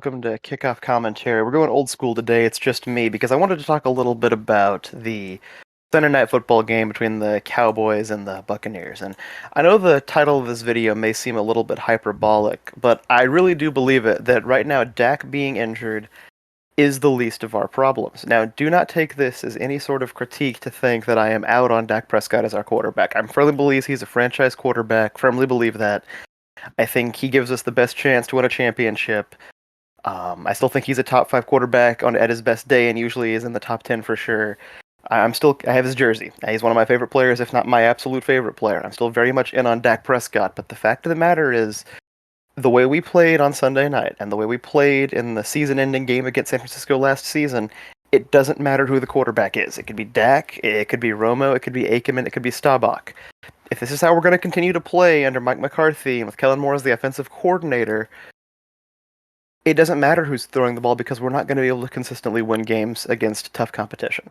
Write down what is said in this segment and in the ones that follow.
welcome to Kickoff Commentary. We're going old school today. It's just me because I wanted to talk a little bit about the Sunday Night Football game between the Cowboys and the Buccaneers. And I know the title of this video may seem a little bit hyperbolic, but I really do believe it that right now Dak being injured is the least of our problems. Now, do not take this as any sort of critique to think that I am out on Dak Prescott as our quarterback. I firmly believe he's a franchise quarterback, firmly believe that. I think he gives us the best chance to win a championship. I still think he's a top 5 quarterback at his best day, and usually is in the top 10 for sure. I have his jersey. He's one of my favorite players, if not my absolute favorite player. I'm still very much in on Dak Prescott, but the fact of the matter is, the way we played on Sunday night, and the way we played in the season-ending game against San Francisco last season, it doesn't matter who the quarterback is. It could be Dak, it could be Romo, it could be Aikman, it could be Staubach. If this is how we're going to continue to play under Mike McCarthy and with Kellen Moore as the offensive coordinator, it doesn't matter who's throwing the ball because we're not going to be able to consistently win games against tough competition.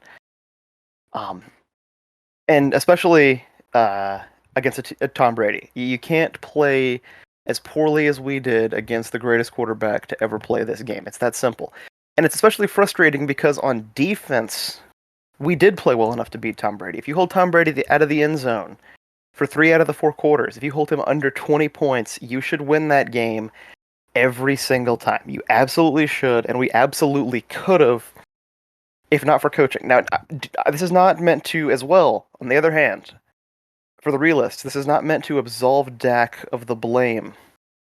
And especially against a Tom Brady. You can't play as poorly as we did against the greatest quarterback to ever play this game. It's that simple. And it's especially frustrating because on defense, we did play well enough to beat Tom Brady. If you hold Tom Brady out of the end zone for 3 out of the 4 quarters, if you hold him under 20 points, you should win that game every single time. You absolutely should, and we absolutely could have, if not for coaching. Now, this is not meant to, as well, on the other hand, for the realists, this is not meant to absolve Dak of the blame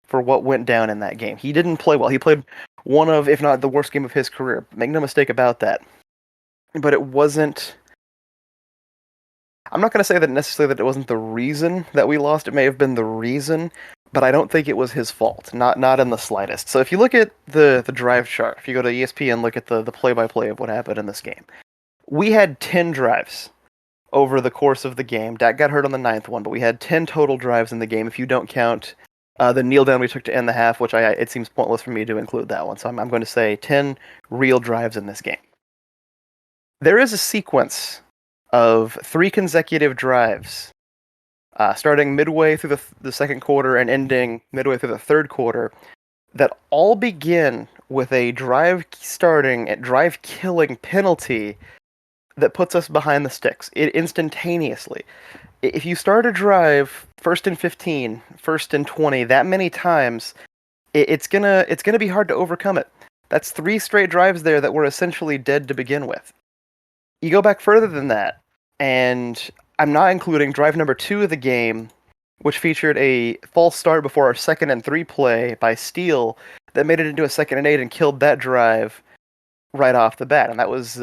for what went down in that game. He didn't play well. He played one of, if not the worst game of his career. Make no mistake about that. But it wasn't... I'm not going to say that necessarily that it wasn't the reason that we lost. It may have been the reason, but I don't think it was his fault. Not in the slightest. So if you look at the drive chart, if you go to ESPN, look at the play-by-play of what happened in this game. We had 10 drives over the course of the game. Dak got hurt on the 9th one, but we had 10 total drives in the game if you don't count the kneel down we took to end the half, which it seems pointless for me to include that one. So I'm going to say 10 real drives in this game. There is a sequence of 3 consecutive drives, starting midway through the second quarter and ending midway through the third quarter, that all begin with a drive-killing penalty that puts us behind the sticks instantaneously. If you start a drive 1st and 15, 1st and 20, that many times, it's gonna be hard to overcome it. That's 3 straight drives there that were essentially dead to begin with. You go back further than that, and I'm not including drive number 2 of the game, which featured a false start before our 2nd and 3 play by Steele that made it into a 2nd and 8 and killed that drive right off the bat. And that was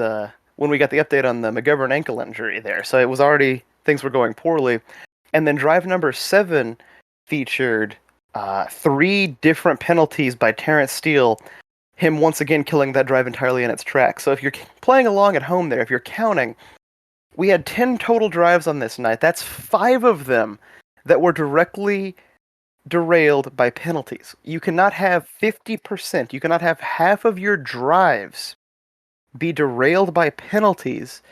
when we got the update on the McGovern ankle injury there. So it was already, things were going poorly. And then drive number 7 featured 3 different penalties by Terrence Steele, him once again killing that drive entirely in its tracks. So if you're playing along at home there, if you're counting, we had 10 total drives on this night. That's 5 of them that were directly derailed by penalties. You cannot have 50%, you cannot have half of your drives be derailed by penalties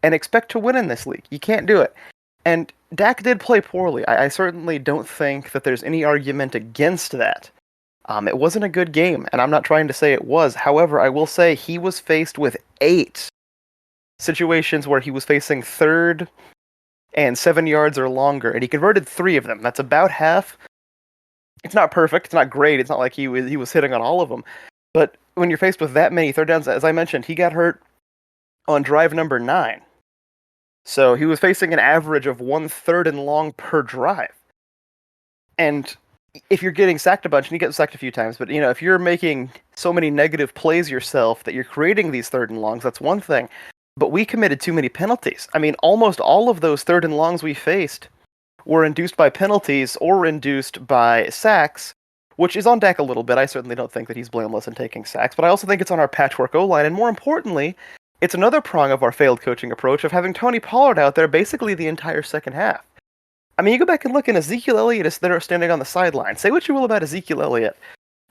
and expect to win in this league. You can't do it. And Dak did play poorly. I certainly don't think that there's any argument against that. It wasn't a good game, and I'm not trying to say it was. However, I will say he was faced with 8 situations where he was facing 3rd and 7 yards or longer, and he converted 3 of them. That's about half. It's not perfect. It's not great. It's not like he was hitting on all of them. But when you're faced with that many 3rd downs, as I mentioned, he got hurt on drive number 9. So he was facing an average of 1 3rd and long per drive. And if you're getting sacked a bunch, and you get sacked a few times, but if you're making so many negative plays yourself that you're creating these 3rd and longs, that's one thing. But we committed too many penalties. I mean, almost all of those 3rd and longs we faced were induced by penalties or induced by sacks, which is on Dak a little bit. I certainly don't think that he's blameless in taking sacks, but I also think it's on our patchwork O-line, and more importantly, it's another prong of our failed coaching approach of having Tony Pollard out there basically the entire second half. I mean, you go back and look, and Ezekiel Elliott is there standing on the sideline. Say what you will about Ezekiel Elliott,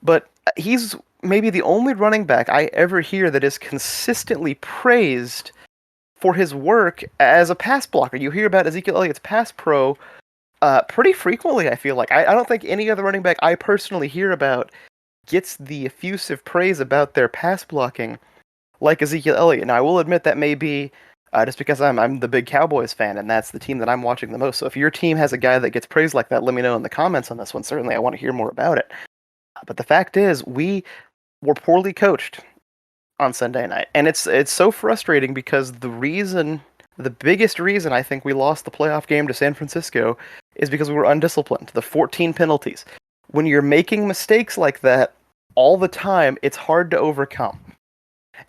but he's maybe the only running back I ever hear that is consistently praised for his work as a pass blocker. You hear about Ezekiel Elliott's pass pro pretty frequently, I feel like. I don't think any other running back I personally hear about gets the effusive praise about their pass blocking like Ezekiel Elliott. Now, I will admit that may be just because I'm the big Cowboys fan, and that's the team that I'm watching the most. So if your team has a guy that gets praised like that, let me know in the comments on this one. Certainly, I want to hear more about it. But the fact is, we were poorly coached on Sunday night, and it's so frustrating because the biggest reason I think we lost the playoff game to San Francisco is because we were undisciplined. The 14 penalties. When you're making mistakes like that all the time, it's hard to overcome.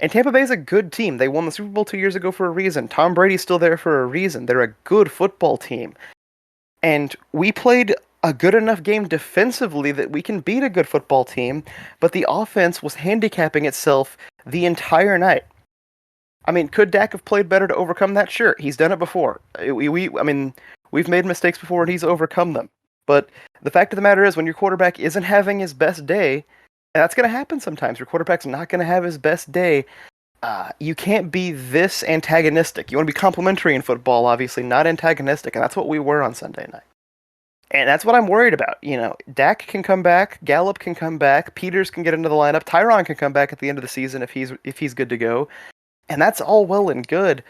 And Tampa Bay's a good team. They won the Super Bowl 2 years ago for a reason. Tom Brady's still there for a reason. They're a good football team. And we played a good enough game defensively that we can beat a good football team, but the offense was handicapping itself the entire night. I mean, could Dak have played better to overcome that? Sure, he's done it before. I mean, we've made mistakes before and he's overcome them. But the fact of the matter is, when your quarterback isn't having his best day, and that's going to happen sometimes. Your quarterback's not going to have his best day. You can't be this antagonistic. You want to be complimentary in football, obviously, not antagonistic, and that's what we were on Sunday night. And that's what I'm worried about. You know, Dak can come back, Gallup can come back, Peters can get into the lineup, Tyron can come back at the end of the season if he's good to go, and that's all well and good.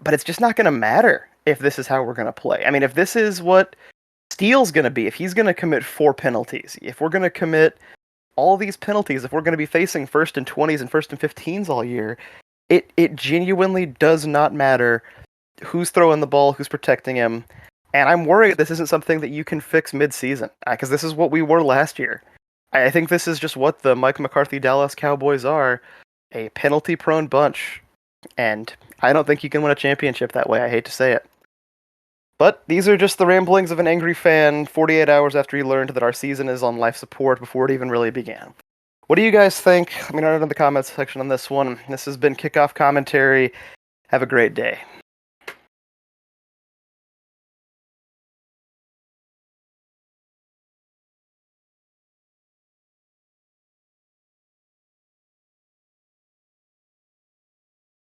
But it's just not going to matter if this is how we're going to play. I mean, if this is what Steele's going to be, if he's going to commit 4 penalties, if we're going to commit all these penalties, if we're going to be facing 1st and 20s and 1st and 15s all year, it genuinely does not matter who's throwing the ball, who's protecting him. And I'm worried this isn't something that you can fix mid-season, because this is what we were last year. I think this is just what the Mike McCarthy Dallas Cowboys are, a penalty-prone bunch. And I don't think you can win a championship that way, I hate to say it. But these are just the ramblings of an angry fan 48 hours after he learned that our season is on life support before it even really began. What do you guys think? Let me know in the comments section on this one. This has been Kickoff Commentary. Have a great day.